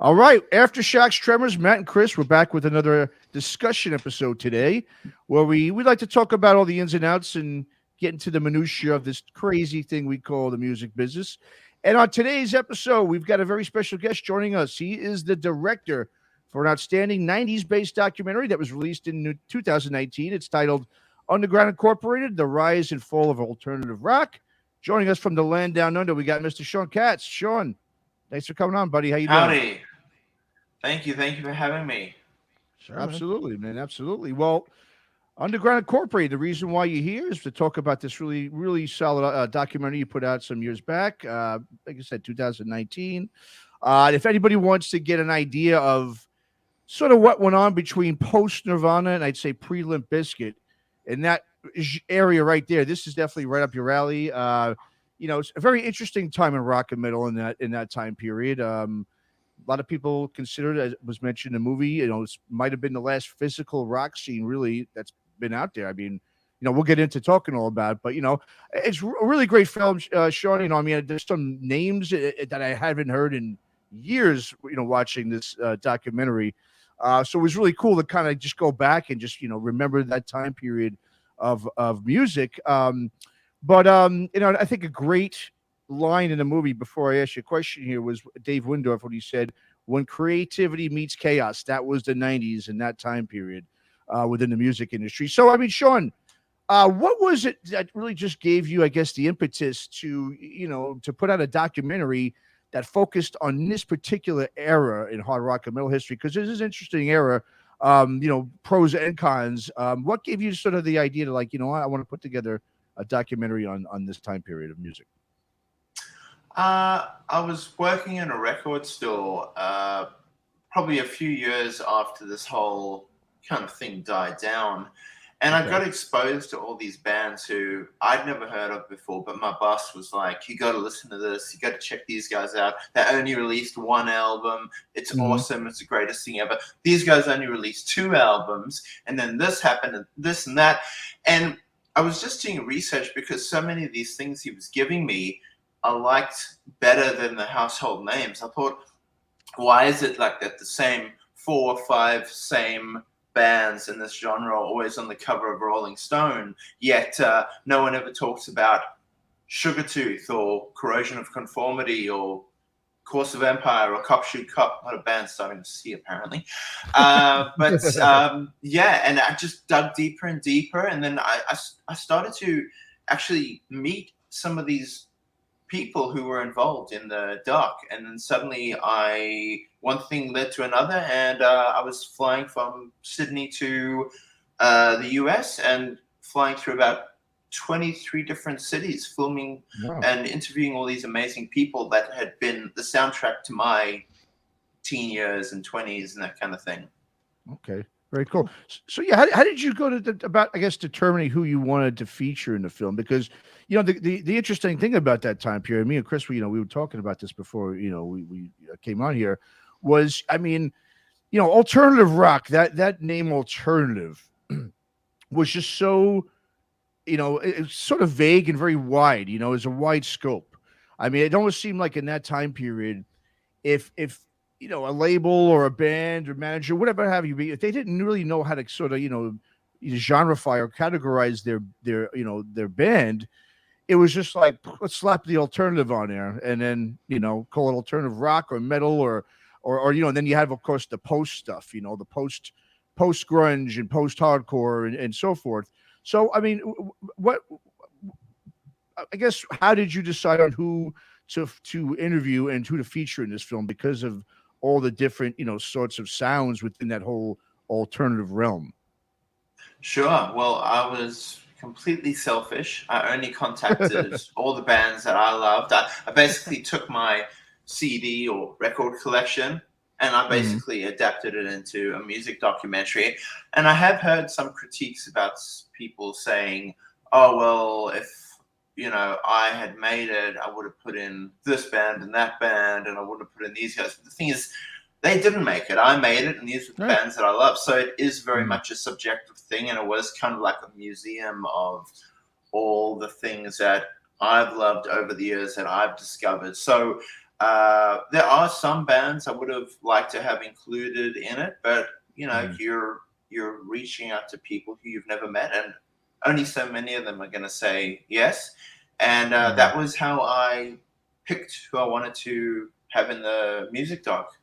All right, Aftershocks, Tremors, Matt and Chris, we're back with another discussion episode today, where we like to talk about all the ins and outs and get into the minutiae of this crazy thing we call the music business. And on today's episode, we've got a very special guest joining us. He is the director for an outstanding 90s-based documentary that was released in 2019. It's titled Underground Incorporated, The Rise and Fall of Alternative Rock. Joining us from the land down under, we got Mr. Shaun Katz. Shaun, thanks for coming on, buddy. How you doing? Howdy. Thank you for having me. Sure, absolutely, man. Absolutely. Well, Underground Incorporated, the reason why you're here is to talk about this really solid documentary you put out some years back. Like I said, 2019. If anybody wants to get an idea of sort of what went on between post Nirvana and I'd say pre Limp Bizkit, in that area right there, this is definitely right up your alley. It's a very interesting time in rock and metal in that time period. A lot of people consider it, as was mentioned in the movie, it might have been the last physical rock scene really that's been out there. I mean, we'll get into talking all about it, but it's a really great film, Shaun. I mean, there's some names that I haven't heard in years, watching this documentary. So it was really cool to kind of just go back and just, remember that time period of music. I think a great line in the movie, before I ask you a question here, was Dave Windorf when he said, "When creativity meets chaos." That was the 90s and that time period within the music industry. So, I mean, Shaun, what was it that really just gave you, I guess, the impetus to put out a documentary that focused on this particular era in hard rock and metal history? Because this is an interesting era, pros and cons. What gave you sort of the idea to, like, I want to put together a documentary on this time period of music? I was working in a record store probably a few years after this whole kind of thing died down. And I got exposed to all these bands who I'd never heard of before, but my boss was like, "You got to listen to this. You got to check these guys out. They only released one album. It's awesome. It's the greatest thing ever. These guys only released 2 albums. And then this happened and this and that." And I was just doing research because so many of these things he was giving me I liked better than the household names. I thought, why is it like that the same 4 or 5 same bands in this genre are always on the cover of Rolling Stone, yet no one ever talks about Sugartooth or Corrosion of Conformity or Course of Empire or Cop Shoot Cop? Not a band starting to see, apparently. And I just dug deeper and deeper, and then I started to actually meet some of these people who were involved in the doc, and then suddenly one thing led to another, and I was flying from Sydney to the US and flying through about 23 different cities, filming and interviewing all these amazing people that had been the soundtrack to my teen years and 20s and that kind of thing. Okay, very cool. So yeah, how did you go to about, I guess, determining who you wanted to feature in the film? Because the interesting thing about that time period, me and Chris, we were talking about this before we came on here, was, I mean, alternative rock, that name alternative was just so, it's sort of vague and very wide. It's a wide scope. I mean, it almost seemed like in that time period, if a label or a band or manager, whatever have you be, if they didn't really know how to sort of, genreify or categorize their band, it was just like, let's slap the alternative on there and then, call it alternative rock or metal or and then you have, of course, the post stuff, the post grunge and post hardcore and so forth. So, I mean, I guess, how did you decide on who to interview and who to feature in this film, because of all the different, sorts of sounds within that whole alternative realm? Sure. Well, I was completely selfish. I only contacted all the bands that I loved. I basically took my CD or record collection and I basically adapted it into a music documentary. And I have heard some critiques about people saying, "Oh, well, if I had made it, I would have put in this band and that band, and I would have put in these guys." But the thing is, they didn't make it. I made it, and these are the bands that I love. So it is very much a subjective thing, and it was kind of like a museum of all the things that I've loved over the years that I've discovered. So There are some bands I would have liked to have included in it, but you're reaching out to people who you've never met, and only so many of them are going to say yes. And that was how I picked who I wanted to have in the music doc.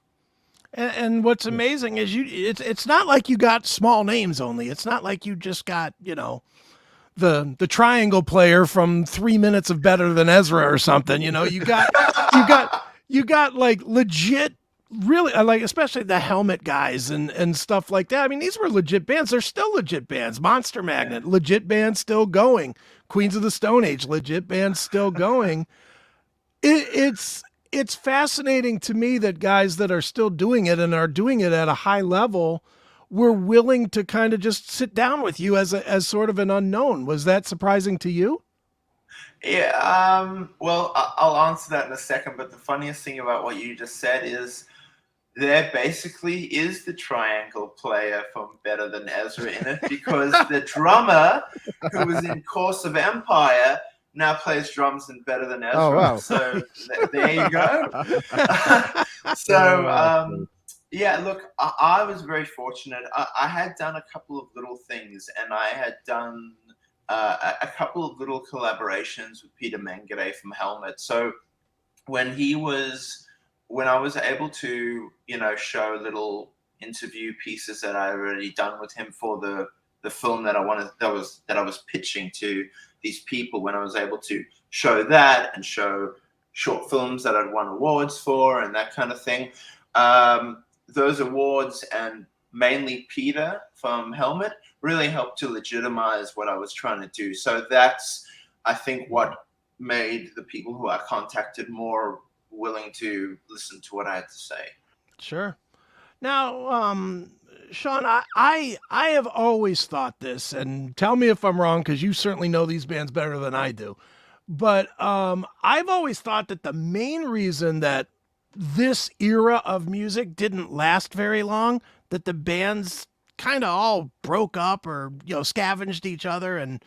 And what's amazing is it's not like you got small names only. It's not like you just got, the triangle player from 3 Minutes of Better Than Ezra or something. You got like legit, really, like, especially the Helmet guys and stuff like that. I mean, these were legit bands. They're still legit bands. Monster Magnet, legit band, still going. Queens of the Stone Age, legit band, still going. It's fascinating to me that guys that are still doing it and are doing it at a high level were willing to kind of just sit down with you as sort of an unknown. Was that surprising to you? Yeah, well, I'll answer that in a second, but the funniest thing about what you just said is there basically is the triangle player from Better Than Ezra in it, because the drummer who was in Course of Empire now plays drums in Better Than Ezra. Oh, wow. So there you go. So, yeah, look, I was very fortunate. I had done a couple of little things, and I had done a couple of little collaborations with Peter Mengele from Helmet. So when I was able to, show little interview pieces that I already done with him for the film that I was pitching to these people, when I was able to show that and show short films that I'd won awards for and that kind of thing, those awards, and mainly Peter from Helmet, really helped to legitimize what I was trying to do. So that's, I think, what made the people who I contacted more willing to listen to what I had to say. Sure. Now, Shaun, I have always thought this, and tell me if I'm wrong, because you certainly know these bands better than I do. But I've always thought that the main reason that this era of music didn't last very long, that the bands kind of all broke up or, scavenged each other and,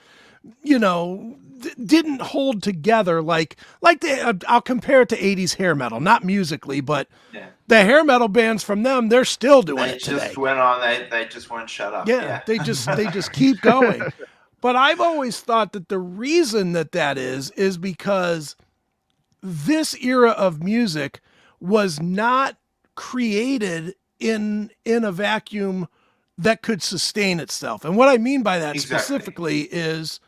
didn't hold together like I'll compare it to 80s hair metal, not musically, but the hair metal bands from them, they're still doing it today. They just went on, they just won't shut up. Yeah. They just keep going. But I've always thought that the reason that is because this era of music was not created in a vacuum that could sustain itself. And what I mean by that specifically is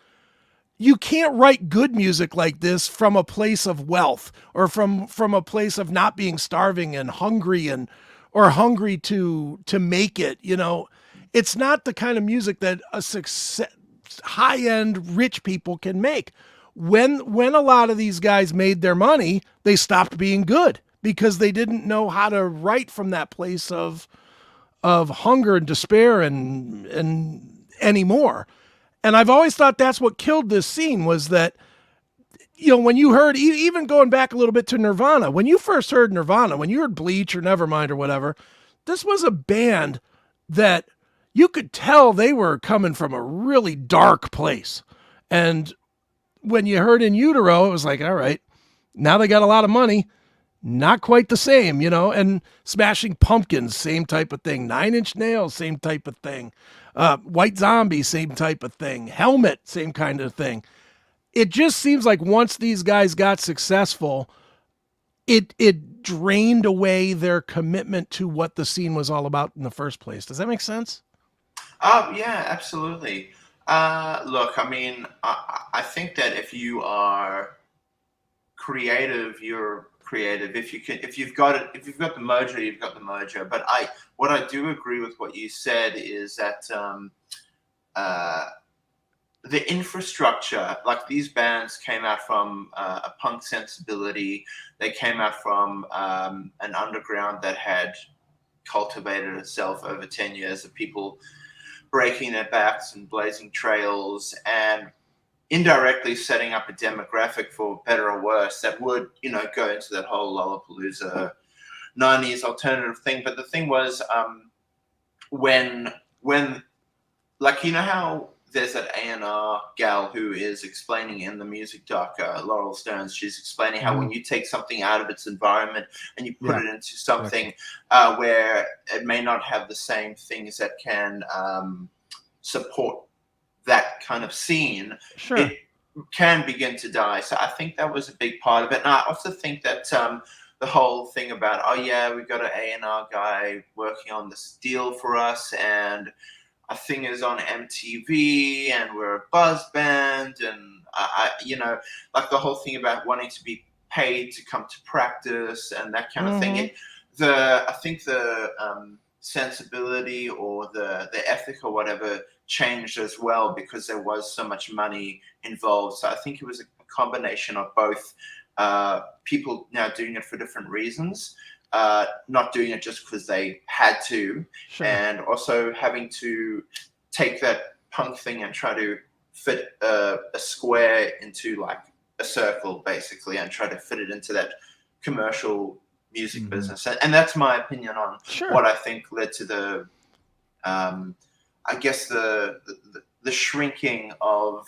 you can't write good music like this from a place of wealth or from a place of not being starving and hungry or hungry to make it. It's not the kind of music that a high-end rich people can make. When a lot of these guys made their money, they stopped being good because they didn't know how to write from that place of hunger and despair and anymore. And I've always thought that's what killed this scene, was that, when you heard, even going back a little bit to Nirvana, when you first heard Nirvana, when you heard Bleach or Nevermind or whatever, this was a band that you could tell they were coming from a really dark place. And when you heard In Utero, it was like, all right, now they got a lot of money. Not quite the same, and Smashing Pumpkins, same type of thing. 9 Inch Nails, same type of thing. White Zombie, same type of thing. Helmet, same kind of thing. It just seems like once these guys got successful, it drained away their commitment to what the scene was all about in the first place. Does that make sense? Yeah, absolutely. Look, I mean, I think that if you are creative, you're creative. If you've got the mojo, you've got the mojo. But what I do agree with what you said is that the infrastructure, like, these bands came out from a punk sensibility. They came out from an underground that had cultivated itself over 10 years of people breaking their backs and blazing trails and indirectly setting up a demographic, for better or worse, that would, go into that whole Lollapalooza 90s alternative thing. But the thing was, when like, how there's that A&R gal who is explaining in the music doc, Laurel Stearns. She's explaining how when you take something out of its environment and you put it into something where it may not have the same things that can support that kind of scene, it can begin to die. So I think that was a big part of it. And I also think that the whole thing about, oh yeah, we've got an A&R guy working on this deal for us, and a thing is on MTV, and we're a buzz band, and I you know, like the whole thing about wanting to be paid to come to practice and that kind of thing. I think the sensibility or the ethic or whatever changed as well, because there was so much money involved. So I think it was a combination of both people now doing it for different reasons, not doing it just because they had to, and also having to take that punk thing and try to fit a square into like a circle, basically, and try to fit it into that commercial music business. And that's my opinion on what I think led to the, I guess the shrinking of,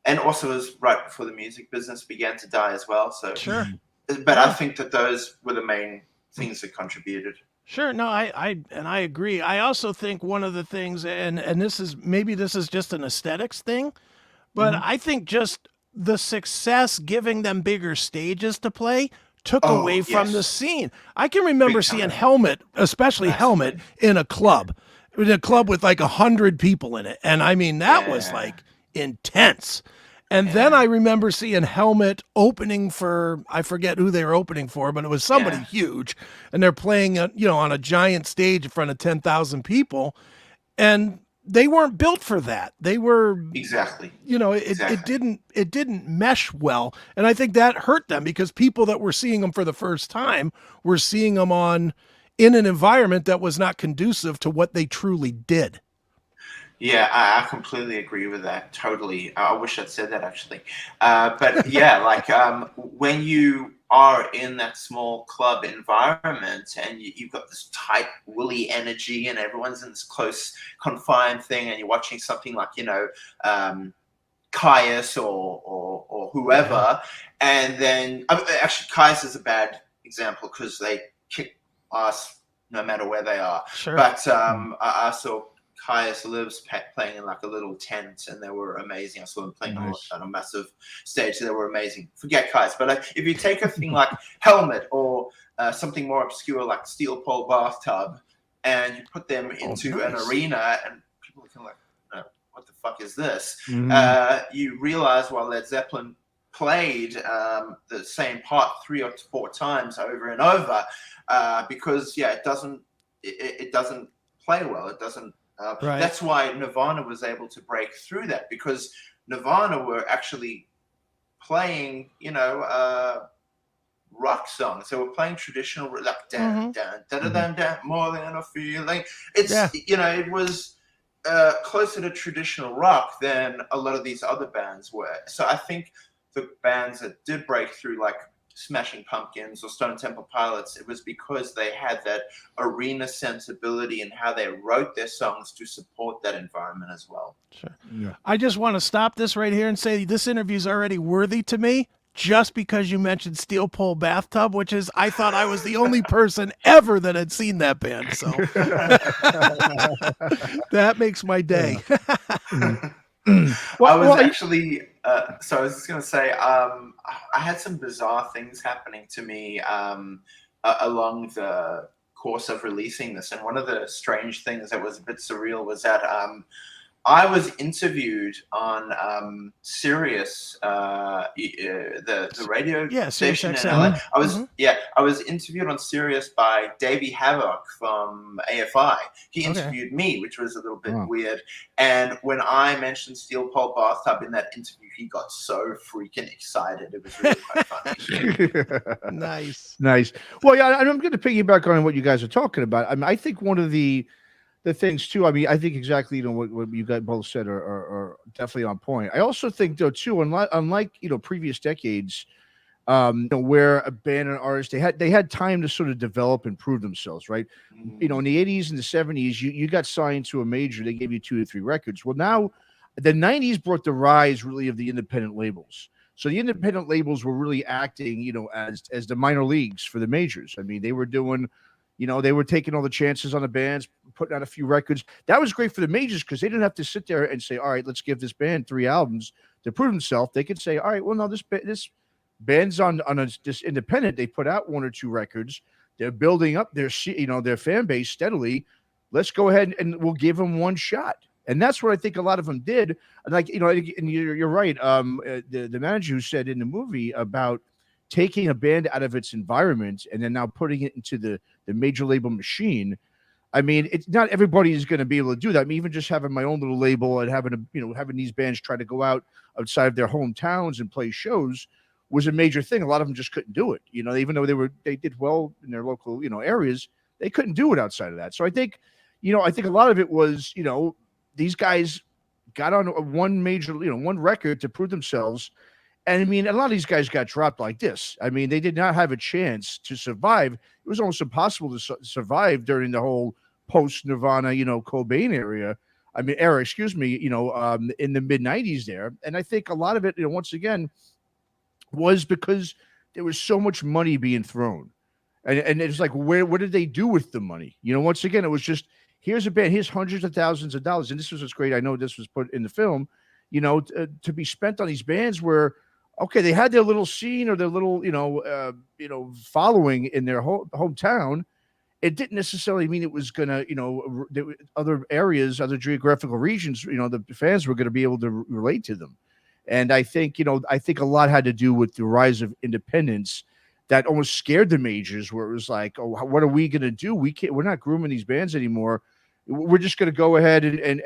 and also was right before the music business began to die as well. So, but I think that those were the main things that contributed. No, I agree. I also think one of the things, and this is just an aesthetics thing, but I think just the success giving them bigger stages to play took away from the scene. I can remember seeing Helmet, especially Helmet, in a club with like 100 people in it, and I mean that was like intense. And then I remember seeing Helmet opening for, I forget who they were opening for, but it was somebody huge. And they're playing, on a giant stage in front of 10,000 people. And they weren't built for that. They were it didn't mesh well. And I think that hurt them, because people that were seeing them for the first time were seeing them in an environment that was not conducive to what they truly did. Yeah, I completely agree with that. Totally. I wish I'd said that, actually. But yeah, like when you are in that small club environment and you've got this tight, woolly energy and everyone's in this close, confined thing, and you're watching something like, Caius or whoever, and then actually Caius is a bad example because they kick ass no matter where they are. But I saw Caius Lives playing in like a little tent, and they were amazing. I saw them playing on a massive stage. They were amazing. Forget Caius, but if you take a thing like Helmet or something more obscure like Steel Pole Bathtub, and you put them into an arena, and people are kind of like, what the fuck is this? You realize while Led Zeppelin played the same part 3 or 4 times over and over, because it doesn't play well. It doesn't. That's why Nirvana was able to break through that, because Nirvana were actually playing, rock songs. They were playing traditional, like down, more than a feeling. It's it was closer to traditional rock than a lot of these other bands were. So I think the bands that did break through, like Smashing Pumpkins or Stone Temple Pilots, it was because they had that arena sensibility and how they wrote their songs to support that environment as well. I just want to stop this right here and say this interview is already worthy to me just because you mentioned Steel Pole Bathtub, which is, I thought I was the only person ever that had seen that band. So that makes my day. I was actually, so I was just going to say, I had some bizarre things happening to me along the course of releasing this. And one of the strange things that was a bit surreal was that I was interviewed on Sirius, the radio station in LA. I was interviewed on Sirius by Davey Havok from AFI. He interviewed me, which was a little bit weird. And when I mentioned Steel Pole Bathtub in that interview, he got so freaking excited. It was really quite funny. Nice. Well, yeah, I'm going to piggyback on what you guys are talking about. I mean, I think one of the things too, I mean, I think exactly, what you guys both said are definitely on point. I also think though too, unlike previous decades, where a band and artist they had time to sort of develop and prove themselves, right? In the 80s and the 70s, you got signed to a major, they gave you 2 to 3 records. Well, now the 90s brought the rise really of the independent labels. So the independent labels were really acting, as the minor leagues for the majors. I mean, they were doing, they were taking all the chances on the bands, putting out a few records. That was great for the majors because they didn't have to sit there and say, all right, let's give this band 3 albums to prove himself. They could say, all right, well, no, this band's on this independent. They put out 1 or 2 records. They're building up their fan base steadily. Let's go ahead and we'll give them one shot. And that's what I think a lot of them did. Like, and you're right. The manager who said in the movie about taking a band out of its environment and then now putting it into the major label machine. I mean, it's not everybody is going to be able to do that. I mean, even just having my own little label and having these bands try to go outside of their hometowns and play shows was a major thing. A lot of them just couldn't do it. Even though they did well in their local, areas, they couldn't do it outside of that. So I think a lot of it was, these guys got on one major, one record to prove themselves. And I mean, a lot of these guys got dropped like this. I mean, they did not have a chance to survive. It was almost impossible to survive during the whole post-Nirvana, Cobain era, in the mid-90s there. And I think a lot of it, once again, was because there was so much money being thrown. And it's like, what did they do with the money? Once again, it was just, here's a band, here's hundreds of thousands of dollars. And this was what's great. I know this was put in the film, to be spent on these bands where, okay, they had their little scene or their little, following in their hometown. It didn't necessarily mean it was going to, other areas, other geographical regions, the fans were going to be able to relate to them. And I think a lot had to do with the rise of independence that almost scared the majors, where it was like, oh, what are we going to do? We're not grooming these bands anymore. We're just going to go ahead and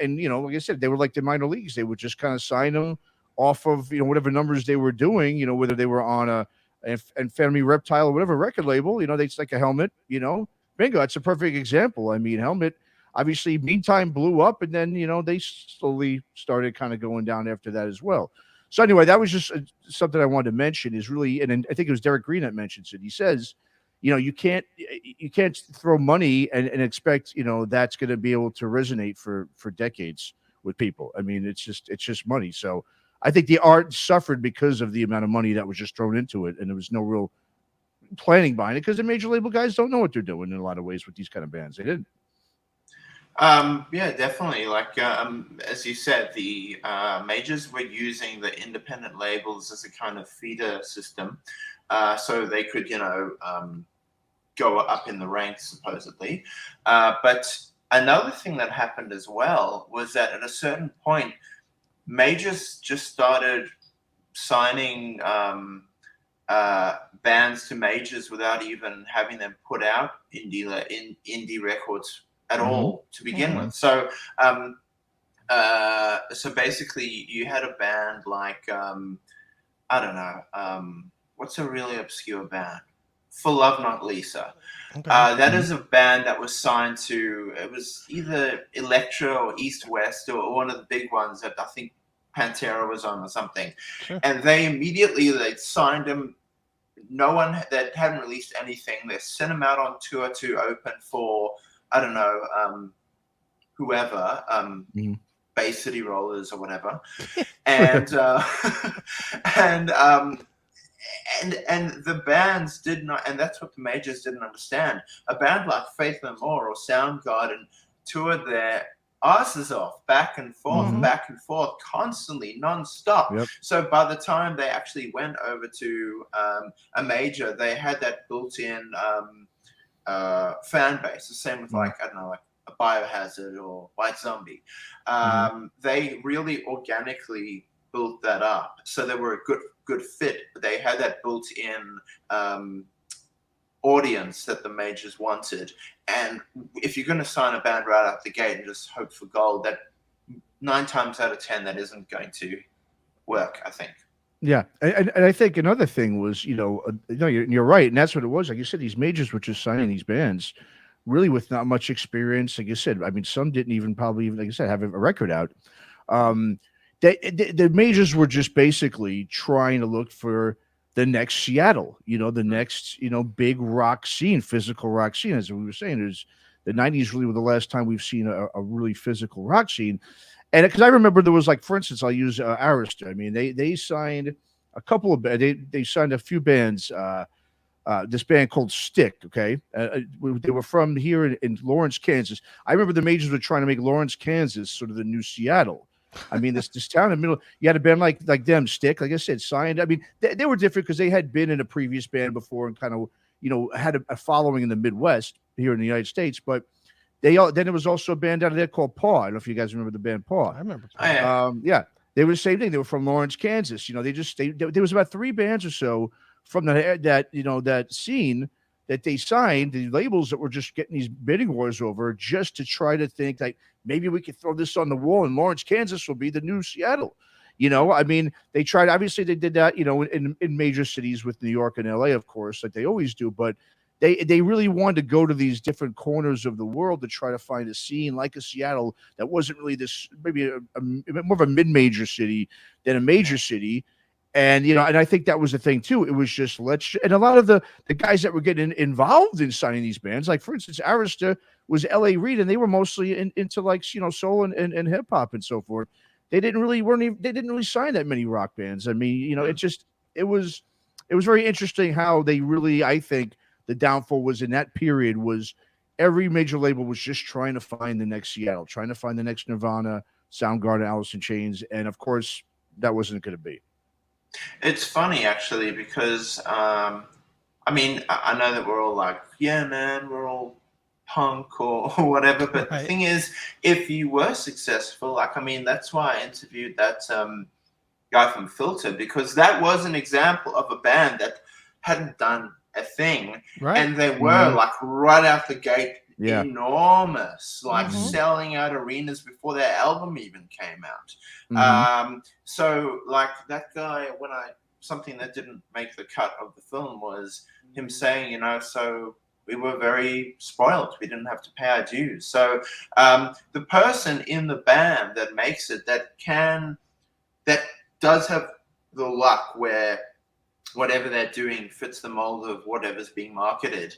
like I said, they were like the minor leagues. They would just kind of sign them off of, whatever numbers they were doing, whether they were on an Family Reptile or whatever record label, they just like a Helmet, bingo. That's a perfect example. I mean, Helmet, obviously, meantime blew up, and then, they slowly started kind of going down after that as well. So anyway, that was just something I wanted to mention is really, and I think it was Derek Green that mentions it. He says, you can't throw money and expect, that's going to be able to resonate for decades with people. I mean, it's just money. So I think the art suffered because of the amount of money that was just thrown into it. And there was no real planning behind it because the major label guys don't know what they're doing in a lot of ways with these kind of bands. They didn't. Yeah, definitely. Like, as you said, the majors were using the independent labels as a kind of feeder system, so they could, go up in the ranks, supposedly. But another thing that happened as well was that at a certain point, majors just started signing bands to majors without even having them put out indie records at all to begin with. So, so basically, you had a band like I don't know, what's a really obscure band? For Love Not Lisa. Okay. That is a band that was signed to. It was either Elektra or East West or one of the big ones that I think Pantera was on or something. Sure. And they signed them. No one that hadn't released anything. They sent them out on tour to open for, I don't know, whoever, Bay City Rollers or whatever, and and the bands did not, and that's what the majors didn't understand. A band like Faith No More or Soundgarden toured their asses off, back and forth, constantly, non-stop. Yep. So by the time they actually went over to a major, they had that built-in fan base. The same with like, I don't know, like a Biohazard or White Zombie. They really organically built that up. So they were a good fit. But they had that built-in audience that the majors wanted. And if you're going to sign a band right out the gate and just hope for gold, that 9 times out of 10, that isn't going to work, I think. Yeah. And I think another thing was, you're right. And that's what it was. Like you said, these majors were just signing these bands really with not much experience. Like you said, I mean, some didn't even probably, like I said, have a record out. The majors were just basically trying to look for the next Seattle, the next, big rock scene, physical rock scene. As we were saying, the 90s really were the last time we've seen a really physical rock scene. And because I remember there was like, for instance, I'll use Arista. I mean, they signed a couple of they signed a few bands. This band called Stick. Okay, they were from here in Lawrence, Kansas. I remember the majors were trying to make Lawrence, Kansas, sort of the new Seattle. I mean, this town in the middle. You had a band like them, Stick. Like I said, signed. I mean, they were different because they had been in a previous band before and kind of had a following in the Midwest here in the United States. But then there was also a band out of there called Paw. I don't know if you guys remember the band Paw. I remember. Oh, yeah. Yeah, they were the same thing. They were from Lawrence, Kansas. There was about 3 bands or so from that scene that they signed, the labels that were just getting these bidding wars over, just to try to think like maybe we could throw this on the wall and Lawrence, Kansas will be the new Seattle. I mean, they tried, obviously they did that, in major cities with New York and LA, of course, like they always do, but they really wanted to go to these different corners of the world to try to find a scene like a Seattle that wasn't really this, maybe more of a mid-major city than a major city. And and I think that was the thing too. It was just and a lot of the guys that were getting involved in signing these bands, like for instance, Arista was L.A. Reid, and they were mostly into like soul and hip hop and so forth. They didn't really sign that many rock bands. I mean, it was very interesting how they really, I think, the downfall was in that period was every major label was just trying to find the next Seattle, trying to find the next Nirvana, Soundgarden, Alice in Chains, and of course that wasn't going to be. It's funny actually because I mean I know that we're all like, yeah, man, we're all punk or whatever, but Right. the thing is, if you were successful, like I mean, that's why I interviewed that guy from Filter, because that was an example of a band that hadn't done a thing, Right. and they were like right out the gate. Yeah. Enormous, like Mhm. selling out arenas before their album even came out. Mhm. So like that guy, something that didn't make the cut of the film was him saying, so we were very spoiled. We didn't have to pay our dues. So the person in the band that makes it, that does have the luck where whatever they're doing fits the mold of whatever's being marketed.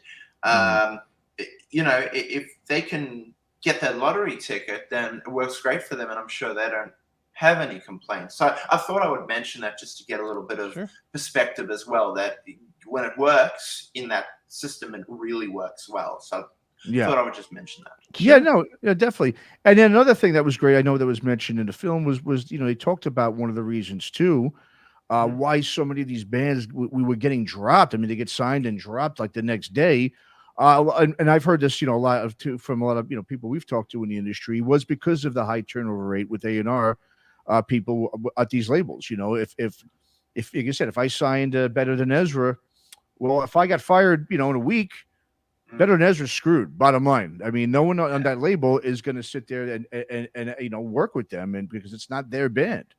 If they can get that lottery ticket, then it works great for them, and I'm sure they don't have any complaints. So I thought I would mention that just to get a little bit of perspective as well, that when it works in that system, it really works well. So I thought I would just mention that. Yeah, no, yeah, definitely. And then another thing that was great, I know that was mentioned in the film was they talked about one of the reasons too, why so many of these bands we were getting dropped. I mean, they get signed and dropped like the next day. And I've heard this, from a lot of people we've talked to in the industry, was because of the high turnover rate with A&R people at these labels. If like I said, if I signed Better Than Ezra, well, if I got fired, in a week, Better Than Ezra's screwed. Bottom line, I mean, no one on that label is going to sit there and work with them, and because it's not their band.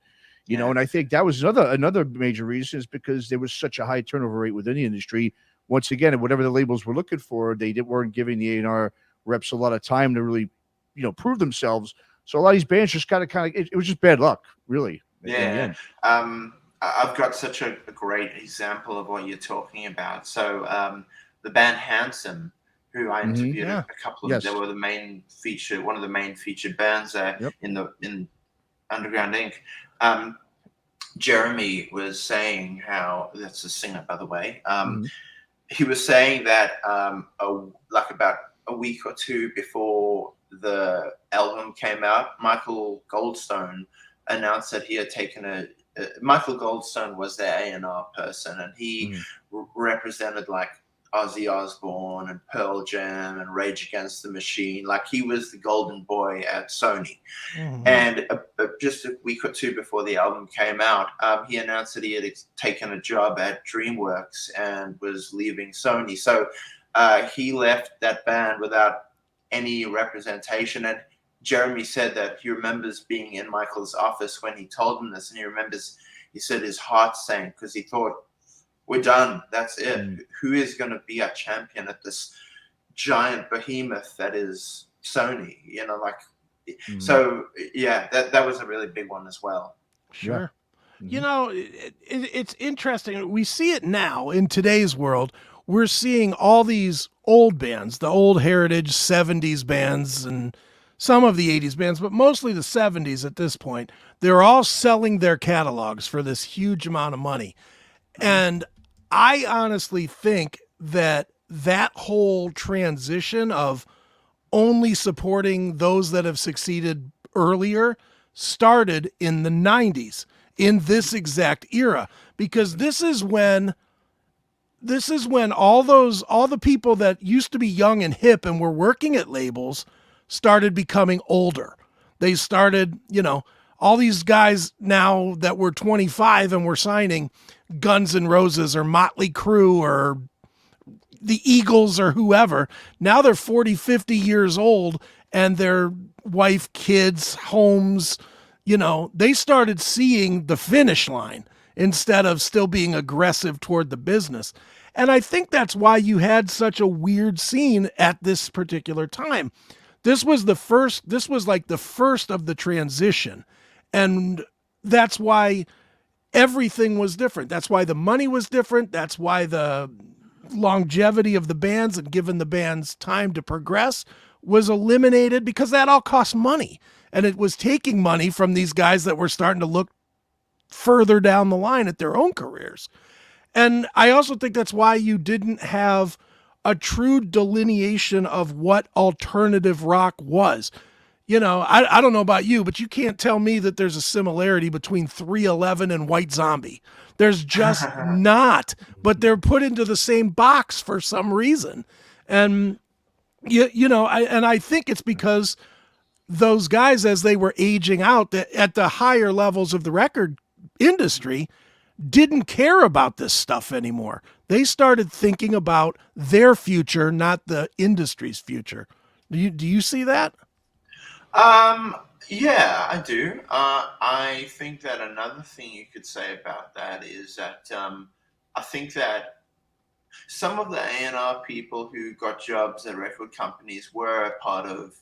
And I think that was another major reason, is because there was such a high turnover rate within the industry. Once again, whatever the labels were looking for, they weren't giving the A&R reps a lot of time to really, prove themselves. So a lot of these bands just it was just bad luck, really. Yeah. I've got such a great example of what you're talking about. So the band Handsome, who I interviewed a couple of, they were one of the main featured bands there in Underground Inc. Jeremy was saying how, that's a singer, by the way. He was saying that about a week or two before the album came out, Michael Goldstone announced that he had taken Michael Goldstone was their A&R person, and he represented like Ozzy Osbourne and Pearl Jam and Rage Against the Machine. Like he was the golden boy at Sony. And just a week or two before the album came out, he announced that he had taken a job at DreamWorks and was leaving Sony. So he left that band without any representation. And Jeremy said that he remembers being in Michael's office when he told him this, and he said his heart sank because he thought, we're done. That's it. Who is going to be our champion at this giant behemoth that is Sony? So yeah, that was a really big one as well. Sure. It's interesting. We see it now in today's world. We're seeing all these old bands, the old heritage 70s bands and some of the 80s bands, but mostly the 70s at this point, they're all selling their catalogs for this huge amount of money. And I honestly think that whole transition of only supporting those that have succeeded earlier started in the 90s, in this exact era, because this is when all the people that used to be young and hip and were working at labels started becoming older. They started, all these guys now that were 25 and were signing Guns N' Roses or Motley Crue or the Eagles or whoever. Now they're 40, 50 years old and their wife, kids, homes, they started seeing the finish line instead of still being aggressive toward the business. And I think that's why you had such a weird scene at this particular time. This was like the first of the transition. And that's why everything was different. That's why the money was different. That's why the longevity of the bands and giving the bands time to progress was eliminated, because that all cost money. And it was taking money from these guys that were starting to look further down the line at their own careers. And I also think that's why you didn't have a true delineation of what alternative rock was. I don't know about you, but you can't tell me that there's a similarity between 311 and White Zombie. There's just not, but they're put into the same box for some reason. And, I think it's because those guys, as they were aging out at the higher levels of the record industry, didn't care about this stuff anymore. They started thinking about their future, not the industry's future. Do you see that? Yeah, I do. I think that another thing you could say about that is that I think that some of the A&R people who got jobs at record companies were a part of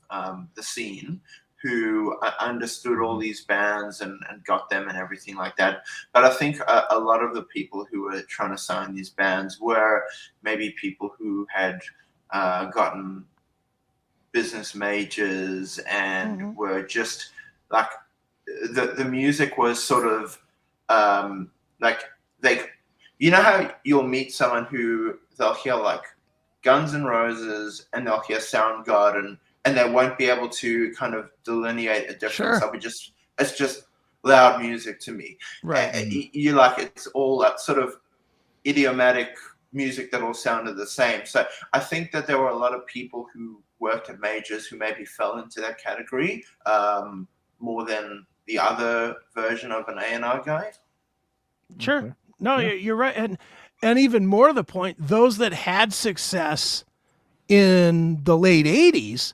the scene, who understood all these bands and got them and everything like that. But I think a lot of the people who were trying to sign these bands were maybe people who had gotten business majors and were just like, the music was sort of like, how you'll meet someone who they'll hear like Guns N' Roses and they'll hear Soundgarden, and they won't be able to kind of delineate a difference. Sure. It's just loud music to me. Right. You like, it's all that sort of idiomatic music that all sounded the same. So I think that there were a lot of people who worked at majors who maybe fell into that category more than the other version of an A&R guy. Sure. Okay. No, yeah. You're right. And even more to the point, those that had success in the late 80s,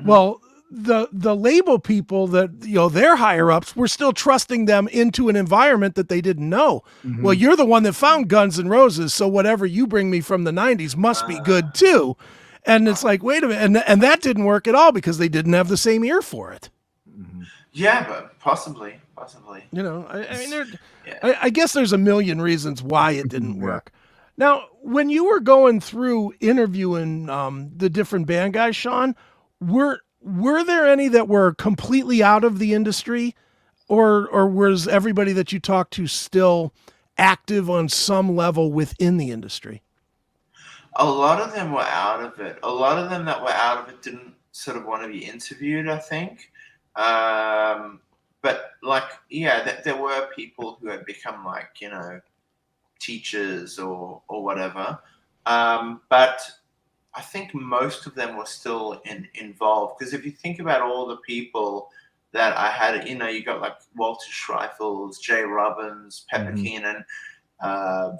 well, the label people that, their higher ups were still trusting them into an environment that they didn't know. Well, you're the one that found Guns N' Roses, so whatever you bring me from the 90s must be good too. And it's like, wait a minute. And that didn't work at all because they didn't have the same ear for it. Yeah, but possibly. I guess there's a million reasons why it didn't work. Now, when you were going through interviewing the different band guys, Shaun, were there any that were completely out of the industry, or was everybody that you talked to still active on some level within the industry? A lot of them were out of it. A lot of them that were out of it didn't sort of want to be interviewed, I think. But there were people who had become like, teachers or whatever. But I think most of them were still involved, because if you think about all the people that I had, you got like Walter Schreifels, Jay Robbins, Pepper Keenan,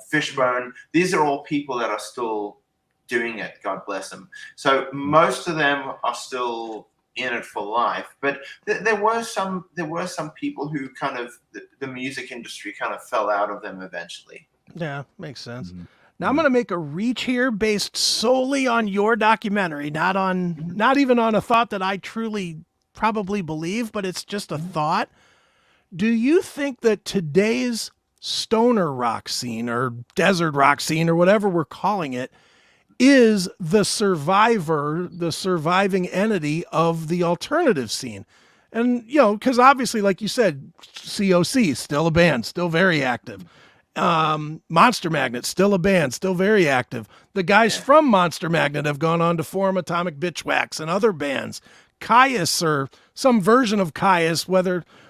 Fishbone. These are all people that are still doing it. God bless them. So most of them are still in it for life. But there were some people who kind of the music industry kind of fell out of them eventually. Yeah, makes sense. Now I'm going to make a reach here based solely on your documentary, not even on a thought that I truly probably believe, but it's just a thought. Do you think that today's stoner rock scene or desert rock scene or whatever we're calling it is the surviving entity of the alternative scene. And, because obviously, like you said, COC, still a band, still very active. Monster Magnet, still a band, still very active. The guys from Monster Magnet have gone on to form Atomic Bitchwax and other bands. Caius, or some version of Caius,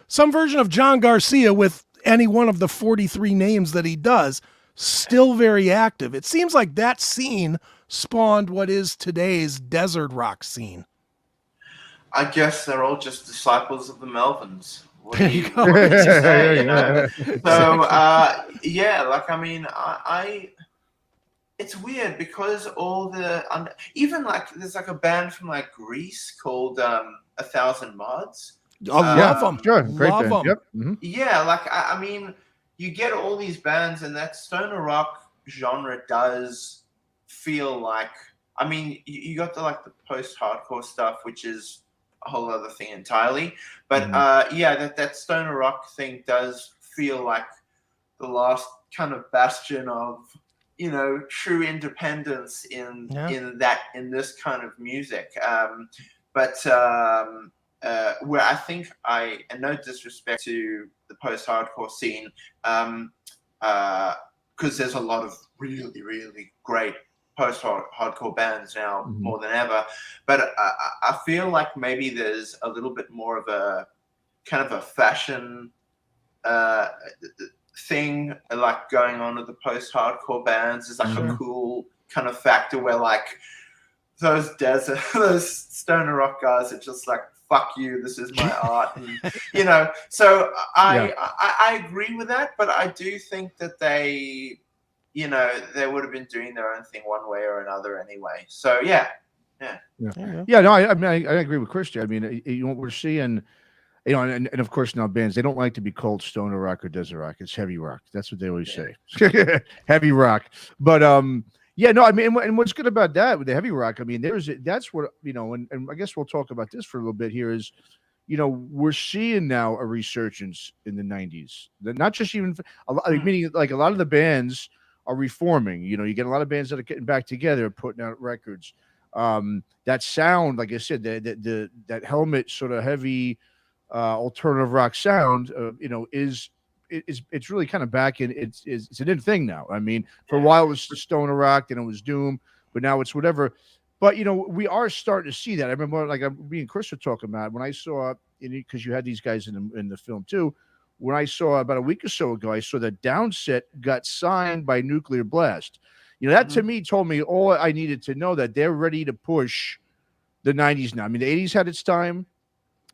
some version of John Garcia with any one of the 43 names that he does, still very active. It seems like that scene spawned what is today's desert rock scene. I guess they're all just disciples of the Melvins. There you go. What do you say, Yeah, yeah. So, like, I mean, it's weird because all the, even like, there's like a band from like Greece called 1,000 Mods. I love them. Sure, great Love band. them. Yep. Mm-hmm. Yeah, like, I mean, you get all these bands, and that stoner rock genre does feel like, I mean, you got the post-hardcore stuff, which is a whole other thing entirely. But that stoner rock thing does feel like the last kind of bastion of, true independence in this kind of music. Where I think and no disrespect to the post-hardcore scene, because there's a lot of really, really great post-hardcore bands now, more than ever. But I feel like maybe there's a little bit more of a kind of a fashion thing like going on with the post-hardcore bands. It's like a cool kind of factor where like those stoner rock guys are just like, fuck you, this is my art. And, so I agree with that, but I do think that they would have been doing their own thing one way or another anyway. So yeah. No, I mean, I agree with Christy. I mean, what we're seeing, and of course now bands, they don't like to be called stoner rock or desert rock. It's heavy rock. That's what they always say. Heavy rock. But I mean, and what's good about that with the heavy rock, I mean, that's what, and I guess we'll talk about this for a little bit here is, we're seeing now a resurgence in the 90s. Not just even, meaning like a lot of the bands are reforming. You get a lot of bands that are getting back together, putting out records. That sound, like I said, that helmet sort of heavy alternative rock sound, it's really kind of back in. It's an in thing now. I mean, for a while it was stoner rock, then it was doom, but now it's whatever. But we are starting to see that. I remember, like me and Chris were talking about when I saw, because you had these guys in the film too. When I saw about a week or so ago, I saw that Downset got signed by Nuclear Blast. That to me told me all I needed to know, that they're ready to push the 90s now. I mean, the 80s had its time.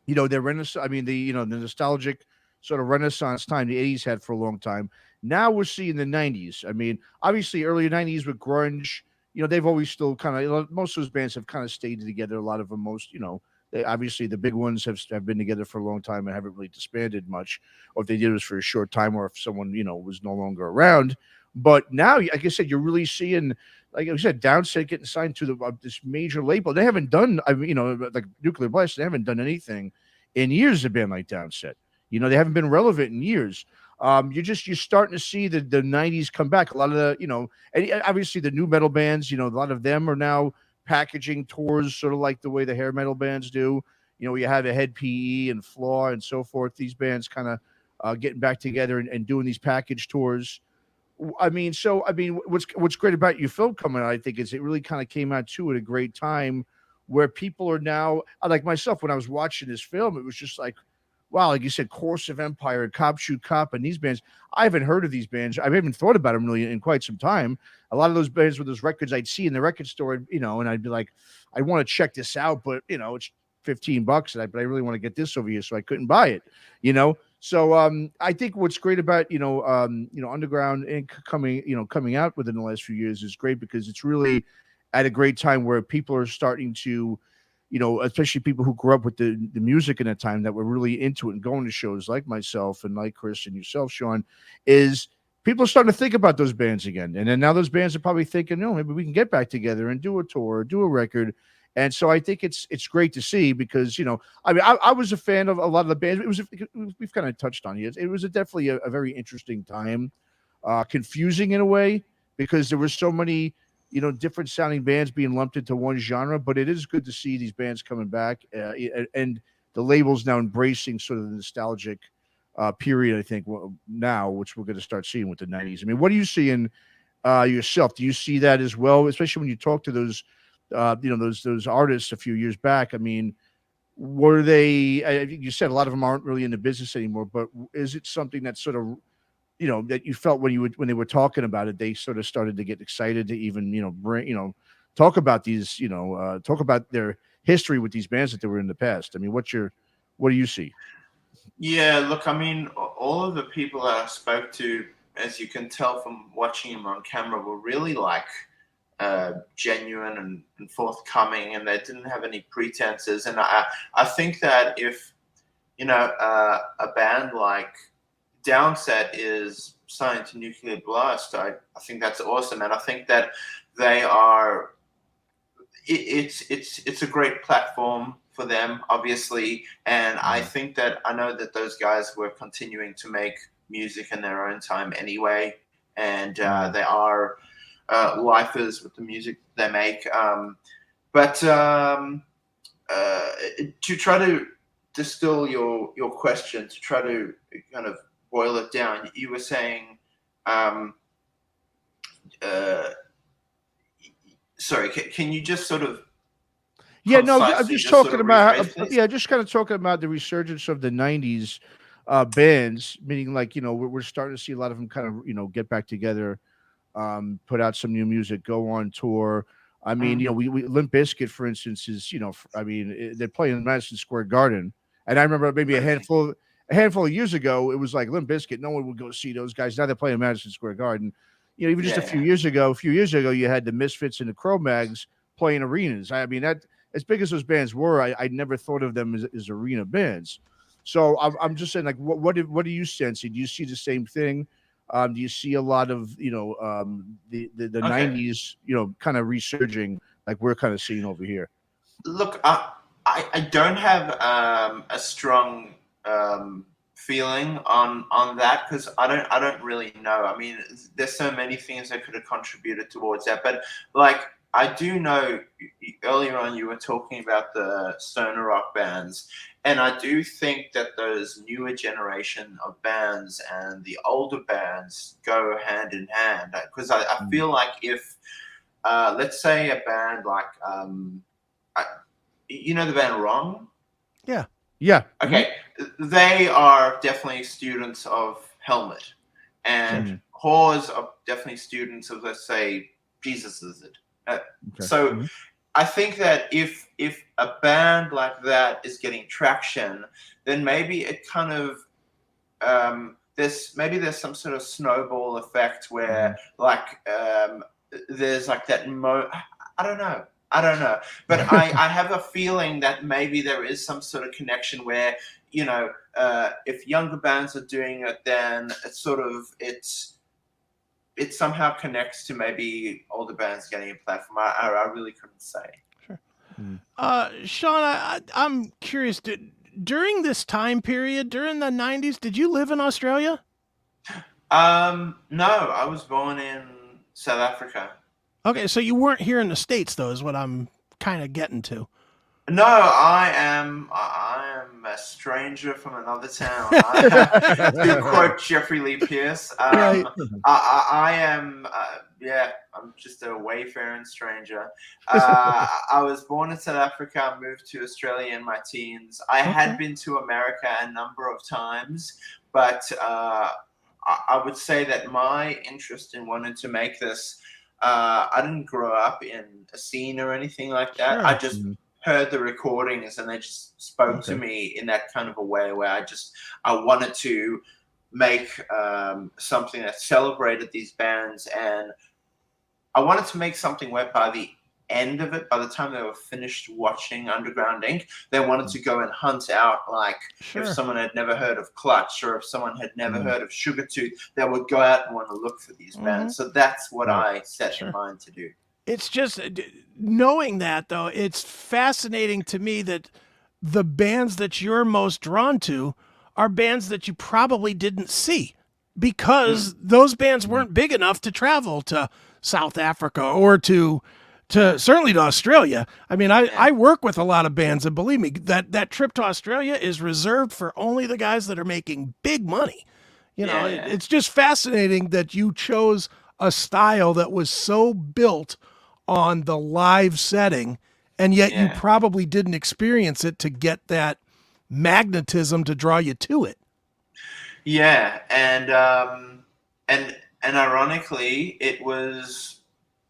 Their renaissance. I mean, the nostalgic sort of renaissance time the 80s had for a long time. Now we're seeing the 90s. I mean, obviously early 90s with grunge, they've always still kind of, most of those bands have kind of stayed together. A lot of them, they obviously the big ones have been together for a long time and haven't really disbanded much, or if they did it was for a short time, or if someone, was no longer around. But now, like I said, you're really seeing, like I said, Downset getting signed to this major label. They haven't done, like Nuclear Blast, they haven't done anything in years, a band like Downset. They haven't been relevant in years. You're starting to see the 90s come back. A lot of the, and obviously the new metal bands, a lot of them are now packaging tours sort of like the way the hair metal bands do. You have a Head PE and Flaw and so forth. These bands kind of getting back together and doing these package tours. What's great about your film coming out, I think, is it really kind of came out too at a great time where people are now, like myself, when I was watching this film, it was just like, wow, like you said, Course of Empire and Cop Shoot Cop and these bands. I haven't heard of these bands. I haven't thought about them really in quite some time. A lot of those bands with those records I'd see in the record store, and I'd be like, I want to check this out, but it's $15, but I really want to get this over here, so I couldn't buy it. So I think what's great about Underground Inc. coming out within the last few years is great, because it's really at a great time where people are starting to, especially people who grew up with the music in that time that were really into it and going to shows like myself and like Chris and yourself, Shaun, is people are starting to think about those bands again. And then now those bands are probably thinking, no, maybe we can get back together and do a tour, or do a record. And so I think it's great to see, because, I was a fan of a lot of the bands. We've kind of touched on it. It was definitely a very interesting time, confusing in a way, because there were so many different sounding bands being lumped into one genre. But it is good to see these bands coming back, and the labels now embracing sort of the nostalgic period. I think now, which we're going to start seeing with the '90s. I mean, what do you see in yourself? Do you see that as well, especially when you talk to those, those artists a few years back? I mean, were they? I think you said a lot of them aren't really in the business anymore, but is it something that sort of that you felt when they were talking about it, they sort of started to get excited to even bring talk about these talk about their history with these bands that they were in the past? I mean, what do you see? Yeah, look, I mean, all of the people that I spoke to, as you can tell from watching them on camera, were really like genuine and forthcoming, and they didn't have any pretenses. And I think that if a band like Downset is signed to Nuclear Blast, I think that's awesome, and I think that they are. It's a great platform for them, obviously, and I think that I know that those guys were continuing to make music in their own time anyway, and they are lifers with the music they make. But to try to distill your question, to try to kind of boil it down, you were saying, sorry, can you just sort of? Yeah, no, I'm just talking about, just kind of talking about the resurgence of the '90s bands, meaning like we're starting to see a lot of them kind of get back together, put out some new music, go on tour. I mean, we Limp Bizkit, for instance, is I mean, they're playing in Madison Square Garden, and I remember maybe a handful of years ago, it was like Limp Bizkit, no one would go see those guys. Now they're playing in Madison Square Garden. Even just a few years ago, you had the Misfits and the Cro-Mags playing arenas. I mean, that as big as those bands were, I never thought of them as arena bands. So I'm just saying, like, what do you sense? Do you see the same thing? Do you see a lot of the '90s kind of resurging like we're kind of seeing over here? Look, I don't have a strong feeling on that, because I don't really know. I mean, there's so many things that could have contributed towards that, but like I do know earlier on you were talking about the stoner rock bands, and I do think that those newer generation of bands and the older bands go hand in hand, because I feel like if let's say a band like the band Wrong? Yeah. Okay. They are definitely students of Helmet, and Whores are definitely students of, let's say, Jesus Is It. So I think that if a band like that is getting traction, then maybe it kind of there's some sort of snowball effect where there's like that I don't know, but I have a feeling that maybe there is some sort of connection where if younger bands are doing it, then it somehow connects to maybe older bands getting a platform. I really couldn't say. Sure. Shaun, I'm curious. During this time period, during the '90s, did you live in Australia? No, I was born in South Africa. Okay, so you weren't here in the States, though, is what I'm kind of getting to. No, I am a stranger from another town. To quote Jeffrey Lee Pierce, I am, I'm just a wayfaring stranger. I was born in South Africa. I moved to Australia in my teens. I had been to America a number of times, but I would say that my interest in wanting to make this, I didn't grow up in a scene or anything like that. Sure. I just heard the recordings, and they just spoke to me in that kind of a way where I wanted to make something that celebrated these bands, and I wanted to make something where by the end of it, by the time they were finished watching Underground Inc., they wanted to go and hunt out, like, if someone had never heard of Clutch or if someone had never heard of Sugartooth, they would go out and want to look for these bands. So that's what I set in mind to do. It's just knowing that, though, it's fascinating to me that the bands that you're most drawn to are bands that you probably didn't see, because those bands weren't big enough to travel to South Africa or to certainly to Australia. I mean, I work with a lot of bands, and believe me, that trip to Australia is reserved for only the guys that are making big money. You know, it's just fascinating that you chose a style that was so built on the live setting, and yet you probably didn't experience it to get that magnetism to draw you to it. Yeah, and ironically,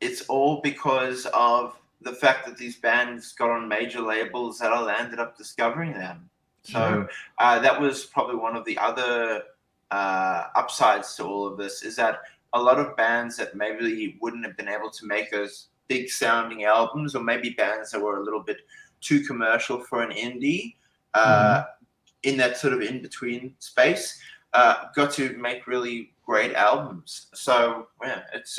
it's all because of the fact that these bands got on major labels that I ended up discovering them. So that was probably one of the other upsides to all of this, is that a lot of bands that maybe wouldn't have been able to make those big sounding albums, or maybe bands that were a little bit too commercial for an indie, in that sort of in between space, got to make really great albums. So yeah, it's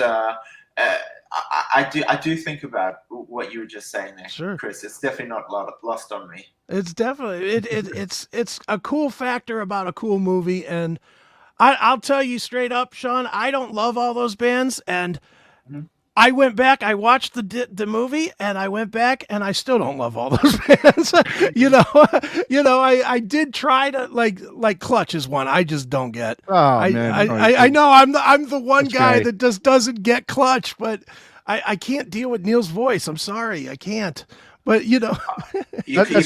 I do think about what you were just saying there, Chris. It's definitely not lost on me. It's definitely it's a cool factor about a cool movie, and I'll tell you straight up, Shaun, I don't love all those bands, and I went back, I watched the movie, and I went back, and I still don't love all those bands. I did try to like Clutch is one I just don't get. Oh man, I know I'm the one guy that just doesn't get Clutch, but I can't deal with Neil's voice. I'm sorry, I can't. But you can't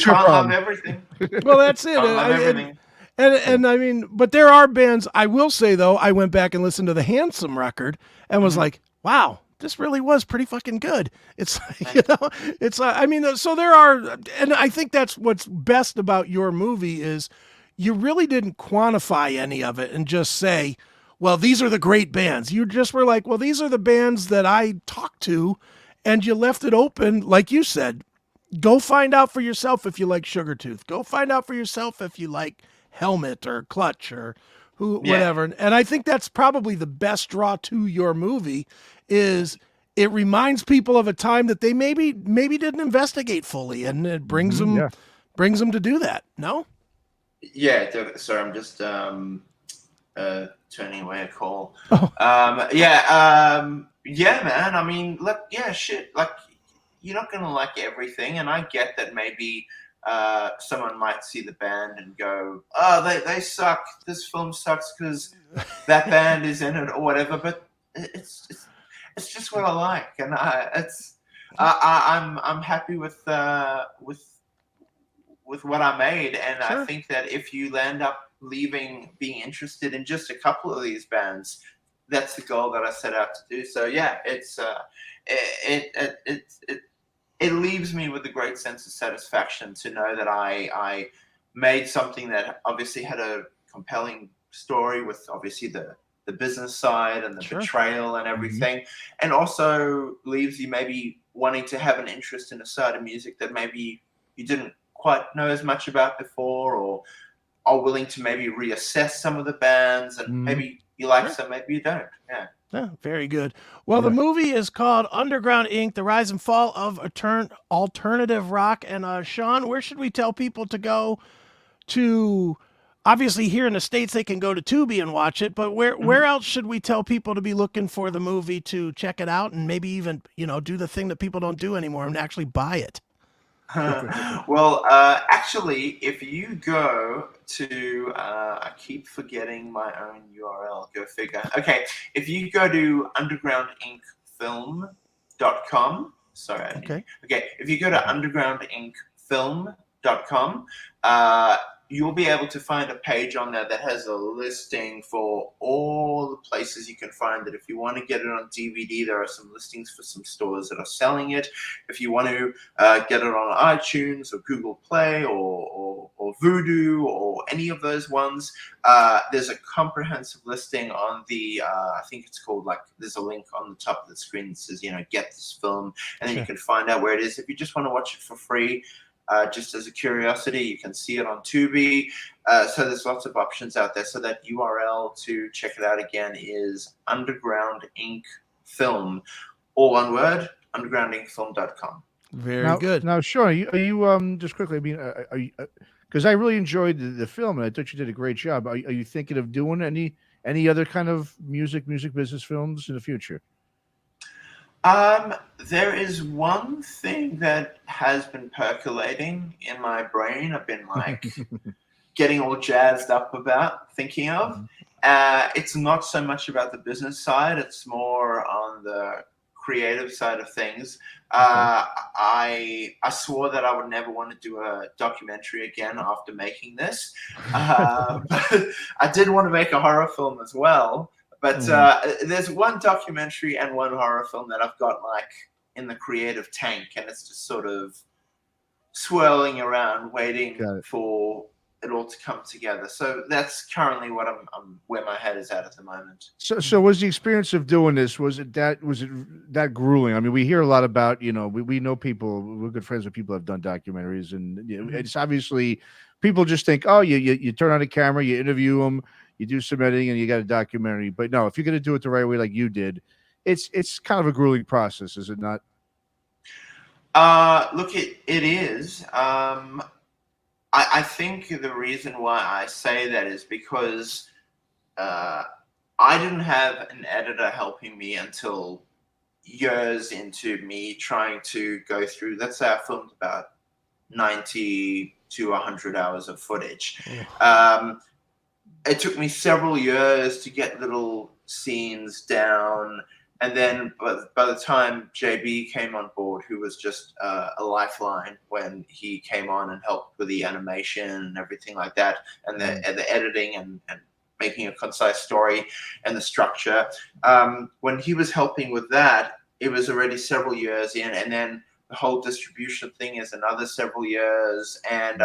love everything. Well, that's it. Love everything. And I mean, but there are bands. I will say though, I went back and listened to the Handsome record and was like, wow, this really was pretty fucking good. It's like, it's I mean, so there are, and I think that's what's best about your movie is you really didn't quantify any of it and just say, well, these are the great bands. You just were like, well, these are the bands that I talked to, and you left it open, like you said. Go find out for yourself if you like Sugartooth. Go find out for yourself if you like Helmet or Clutch or whatever. And I think that's probably the best draw to your movie is it reminds people of a time that they maybe didn't investigate fully, and it brings them to do that. No? Yeah, sorry, I'm just turning away a call. Yeah, man. I mean, look, shit. Like, you're not gonna like everything, and I get that maybe someone might see the band and go, "Oh, they suck. This film sucks because that band is in it or whatever." But it's just what I like, and I'm happy with what I made, and I think that if you end up being interested in just a couple of these bands, that's the goal that I set out to do. So yeah, it leaves me with a great sense of satisfaction to know that I made something that obviously had a compelling story with obviously the business side and the betrayal and everything, and also leaves you maybe wanting to have an interest in a side of music that maybe you didn't quite know as much about before, or are willing to maybe reassess some of the bands, and maybe you like some, maybe you don't. Yeah, very good. Well, the movie is called Underground Inc., The Rise and Fall of Alternative Rock. And Shaun, where should we tell people to go to? Obviously, here in the States, they can go to Tubi and watch it, but where else should we tell people to be looking for the movie to check it out and maybe even, do the thing that people don't do anymore and actually buy it? Well, actually, if you go to, I keep forgetting my own URL, go figure. Okay, if you go to undergroundinkfilm.com, sorry. Okay, if you go to undergroundinkfilm.com, you'll be able to find a page on there that has a listing for all the places you can find it. If you want to get it on DVD, there are some listings for some stores that are selling it. If you want to get it on iTunes or Google Play or Vudu or any of those ones, there's a comprehensive listing on the, I think it's called, there's a link on the top of the screen that says, get this film, and then you can find out where it is. If you just want to watch it for free, just as a curiosity, you can see it on Tubi. So there's lots of options out there. So that URL to check it out again is Underground Inc. Film, all one word, undergroundinkfilm.com. Very good. Now, Shaun, are you just quickly? I mean, are you? Because I really enjoyed the film, and I thought you did a great job. Are you thinking of doing any other kind of music business films in the future? There is one thing that has been percolating in my brain. I've been like getting all jazzed up about thinking of. It's not so much about the business side. It's more on the creative side of things. I swore that I would never want to do a documentary again after making this. I did want to make a horror film as well. But there's one documentary and one horror film that I've got like in the creative tank, and it's just sort of swirling around, waiting for it all to come together. So that's currently what I'm where my head is at the moment. So was the experience of doing this, was it that grueling? I mean, we hear a lot about, we know people, we're good friends with people who have done documentaries, and it's obviously people just think, oh, you turn on a camera, you interview them, you do some editing, and you got a documentary. But no, if you're going to do it the right way, like you did, it's kind of a grueling process, is it not? Look, it is. I think the reason why I say that is because I didn't have an editor helping me until years into me trying to go through. Let's say I filmed about 90 to 100 hours of footage. It took me several years to get little scenes down. And then by the time JB came on board, who was just a lifeline when he came on and helped with the animation and everything like that, and the editing and making a concise story and the structure. When he was helping with that, it was already several years in, and then the whole distribution thing is another several years. And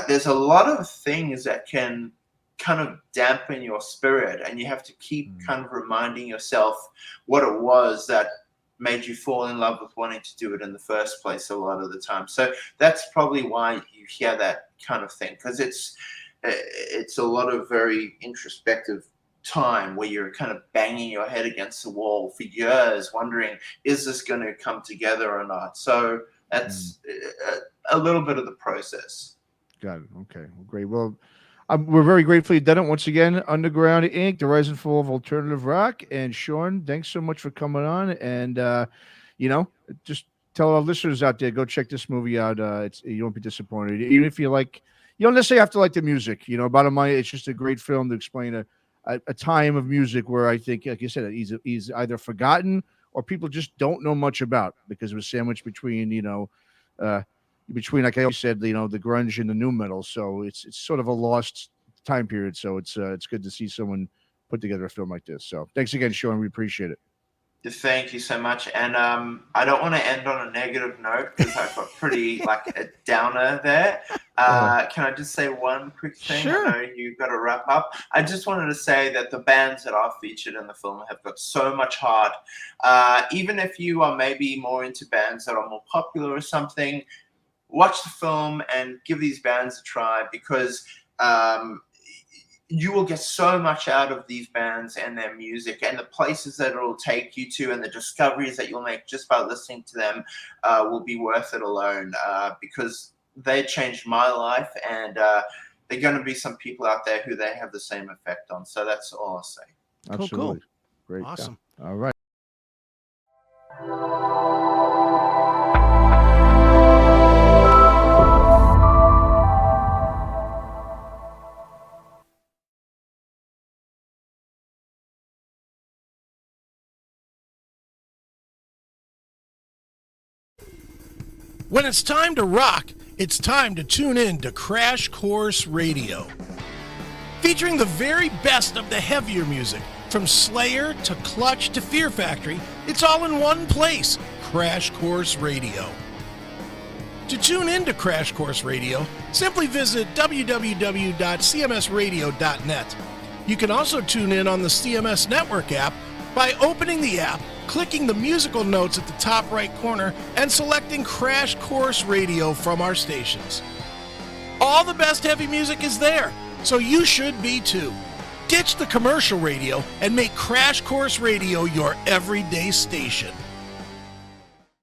there's a lot of things that can kind of dampen your spirit, and you have to keep kind of reminding yourself what it was that made you fall in love with wanting to do it in the first place a lot of the time. So that's probably why you hear that kind of thing, because it's a lot of very introspective time where you're kind of banging your head against the wall for years wondering, is this going to come together or not? So that's a little bit of the process. Got it. Okay, well, great. Well, we're very grateful you've done it once again. Underground Inc., the rise and fall of alternative rock. And Shaun, thanks so much for coming on. And, just tell our listeners out there, go check this movie out. You won't be disappointed. Even if you don't necessarily have to like the music. Bottom line, it's just a great film to explain a time of music where I think, like you said, he's either forgotten or people just don't know much about, because it was sandwiched between, like I always said, the grunge and the new metal. So it's sort of a lost time period. So it's good to see someone put together a film like this. So thanks again, Shaun. We appreciate it. Thank you so much. And I don't want to end on a negative note because I've got pretty like a downer there. Can I just say one quick thing? Sure. I know you've got to wrap up. I just wanted to say that the bands that are featured in the film have got so much heart. Even if you are maybe more into bands that are more popular or something, watch the film and give these bands a try, because you will get so much out of these bands and their music, and the places that it'll take you to and the discoveries that you'll make just by listening to them will be worth it alone, because they changed my life, and there are going to be some people out there who they have the same effect on. So that's all I'll say. Absolutely. Cool. Great. Awesome. Yeah. All right. When it's time to rock, it's time to tune in to Crash Course Radio. Featuring the very best of the heavier music, from Slayer to Clutch to Fear Factory, it's all in one place, Crash Course Radio. To tune in to Crash Course Radio, simply visit www.cmsradio.net. You can also tune in on the CMS Network app by opening the app, clicking the musical notes at the top right corner, and selecting Crash Course Radio from our stations. All the best heavy music is there, so you should be too. Ditch the commercial radio and make Crash Course Radio your everyday station.